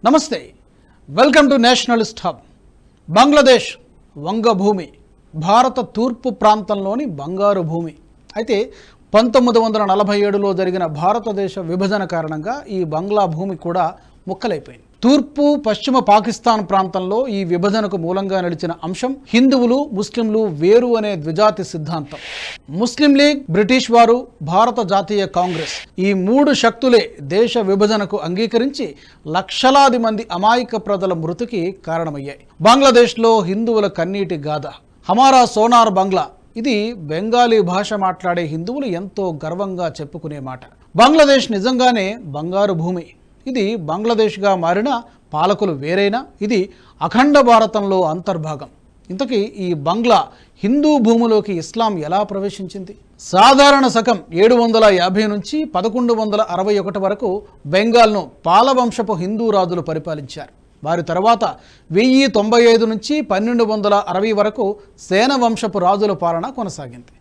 నమస్తే, welcome to nationalist hub. Bangladesh వంగభూమి, భారత తూర్పు ప్రాంతంలోని బంగారు భూమి. అయితే 1947లో జరిగిన భారతదేశ విభజన కారణంగా ఈ బంగ్లా భూమి కూడా ముక్కలైపోయింది. తూర్పు పశ్చిమ పాకిస్తాన్ ప్రాంతంలో ఈ విభజనకు మూలంగా నిలిచిన అంశం హిందువులు ముస్లింలు వేరు అనే ద్విజాతి సిద్ధాంతం. ముస్లిం లీగ్, బ్రిటిష్ వారు, భారత జాతీయ కాంగ్రెస్ ఈ మూడు శక్తులే దేశ విభజనకు అంగీకరించి లక్షలాది మంది అమాయక ప్రజల మృతికి కారణమయ్యాయి. బంగ్లాదేశ్లో హిందువుల కన్నీటి గాథ హమారా సోనార్ బంగ్లా. ఇది బెంగాలీ భాష మాట్లాడే హిందువులు ఎంతో గర్వంగా చెప్పుకునే మాట. బంగ్లాదేశ్ నిజంగానే బంగారు భూమి. ఇది బంగ్లాదేశ్గా మారిన పాలకులు వేరైనా ఇది అఖండ భారతంలో అంతర్భాగం. ఇంతకీ ఈ బంగ్లా హిందూ భూమిలోకి ఇస్లాం ఎలా ప్రవేశించింది? సాధారణ శకం 750 నుంచి 1161 వరకు బెంగాల్ను పాలవంశపు హిందూ రాజులు పరిపాలించారు. వారి తర్వాత 1095 నుంచి 1260 వరకు సేన వంశపు రాజుల పాలన కొనసాగింది.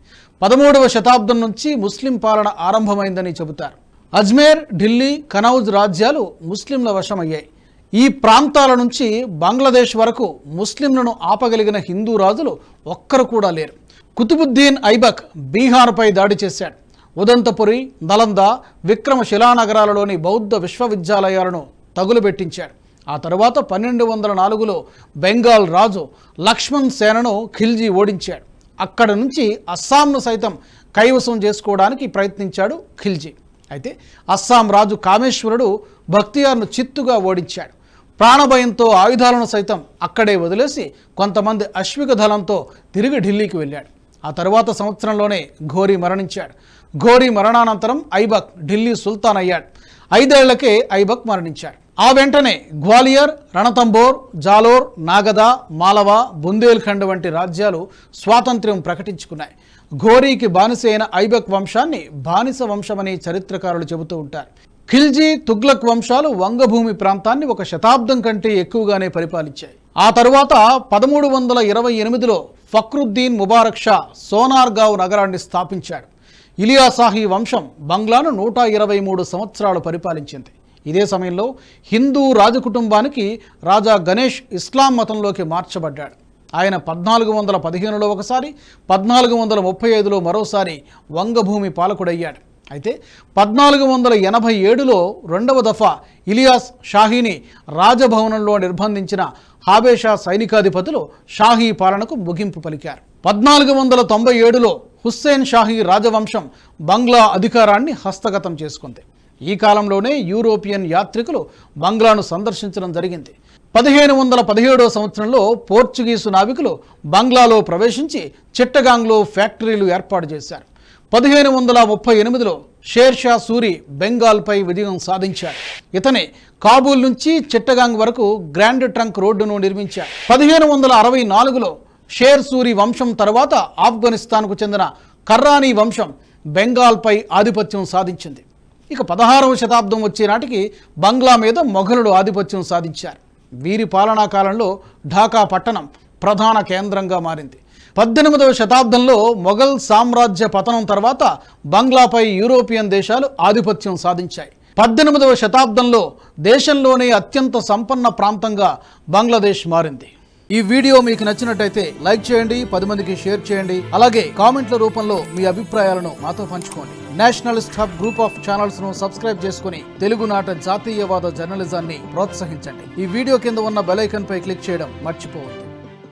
13వ శతాబ్దం నుంచి ముస్లిం పాలన ఆరంభమైందని చెబుతారు. అజ్మేర్, ఢిల్లీ, కనౌజ్ రాజ్యాలు ముస్లింల వశమయ్యాయి. ఈ ప్రాంతాల నుంచి బంగ్లాదేశ్ వరకు ముస్లింలను ఆపగలిగిన హిందూ రాజులు ఒక్కరు కూడా లేరు. కుతుబుద్దీన్ ఐబక్ బీహార్పై దాడి చేశాడు. ఉదంతపురి, నలంద, విక్రమశిలా నగరాలలోని బౌద్ధ విశ్వవిద్యాలయాలను తగులుబెట్టించాడు. ఆ తరువాత 1204లో బెంగాల్ రాజు లక్ష్మణ్ సేనను ఖిల్జీ ఓడించాడు. అక్కడ నుంచి అస్సాంను సైతం కైవసం చేసుకోవడానికి ప్రయత్నించాడు ఖిల్జీ. అయితే అస్సాం రాజు కామేశ్వరుడు బఖ్తియార్ను చిత్తుగా ఓడించాడు. ప్రాణభయంతో ఆయుధాలను సైతం అక్కడే వదిలేసి కొంతమంది అశ్విక దళంతో తిరిగి ఢిల్లీకి వెళ్ళాడు. ఆ తర్వాత సంవత్సరంలోనే ఘోరీ మరణించాడు. ఘోరీ మరణానంతరం ఐబక్ ఢిల్లీ సుల్తాన్ అయ్యాడు. 5 ఏళ్లకే ఐబక్ మరణించాడు. ఆ వెంటనే గ్వాలియర్, రణతంబోర్, జాలోర్, నాగద, మాలవా, బుందేల్ఖండ్ వంటి రాజ్యాలు స్వాతంత్ర్యం ప్రకటించుకున్నాయి. ఘోరీకి బానిస అయిన ఐబక్ వంశాన్ని బానిస వంశమని చరిత్రకారులు చెబుతూ ఉంటారు. ఖిల్జీ, తుగ్లక్ వంశాలు వంగభూమి ప్రాంతాన్ని 1 శతాబ్దం కంటే ఎక్కువగానే పరిపాలించాయి. ఆ తరువాత 1328లో ఫక్రుద్దీన్ ముబారక్ షా సోనార్గావ్ నగరాన్ని స్థాపించాడు. ఇలియాసాహి వంశం బంగ్లాను 123 సంవత్సరాలు పరిపాలించింది. ఇదే సమయంలో హిందూ రాజకుటుంబానికి రాజా గణేష్ ఇస్లాం మతంలోకి మార్చబడ్డాడు. ఆయన 1415లో ఒకసారి, 1435లో మరోసారి వంగభూమి పాలకుడయ్యాడు. అయితే 1487లో 2వ దఫా ఇలియాస్ షాహీని రాజభవనంలో నిర్బంధించిన హాబేషా సైనికాధిపతులు షాహీ పాలనకు ముగింపు పలికారు. 1497లో హుస్సేన్ షాహీ రాజవంశం బంగ్లా అధికారాన్ని హస్తగతం చేసుకుంది. ఈ కాలంలోనే యూరోపియన్ యాత్రికులు బంగ్లాను సందర్శించడం జరిగింది. 1517వ సంవత్సరంలో పోర్చుగీసు నావికులు బంగ్లాలో ప్రవేశించి చిట్టగాంగ్లో ఫ్యాక్టరీలు ఏర్పాటు చేశారు. 1538లో షేర్షా సూరి బెంగాల్పై విజయం సాధించాడు. ఇతనే కాబూల్ నుంచి చిట్టగాంగ్ వరకు గ్రాండ్ ట్రంక్ రోడ్డును నిర్మించాడు. 1564లో షేర్ సూరి వంశం తర్వాత ఆఫ్ఘనిస్తాన్కు చెందిన కర్రానీ వంశం బెంగాల్పై ఆధిపత్యం సాధించింది. ఇక 16వ శతాబ్దం వచ్చే నాటికి బంగ్లా మీద మొఘలుడు ఆధిపత్యం సాధించారు. వీరి పాలనా కాలంలో ఢాకా పట్టణం ప్రధాన కేంద్రంగా మారింది. 18వ శతాబ్దంలో మొఘల్ సామ్రాజ్య పతనం తర్వాత బంగ్లాపై యూరోపియన్ దేశాలు ఆధిపత్యం సాధించాయి. 18వ శతాబ్దంలో దేశంలోనే అత్యంత సంపన్న ప్రాంతంగా బంగ్లాదేశ్ మారింది. ఈ వీడియో మీకు నచ్చినట్టయితే లైక్ చేయండి, 10 మందికి షేర్ చేయండి. అలాగే కామెంట్ల రూపంలో మీ అభిప్రాయాలను మాతో పంచుకోండి. Nationalist hub group of channels ను సబ్స్క్రైబ్ చేసుకుని తెలుగునాట జాతీయవాద జర్నలిజాన్ని ప్రోత్సహించండి. ఈ వీడియో కింద ఉన్న బెల్ ఐకాన్ పై క్లిక్ చేయడం మర్చిపోవద్దు.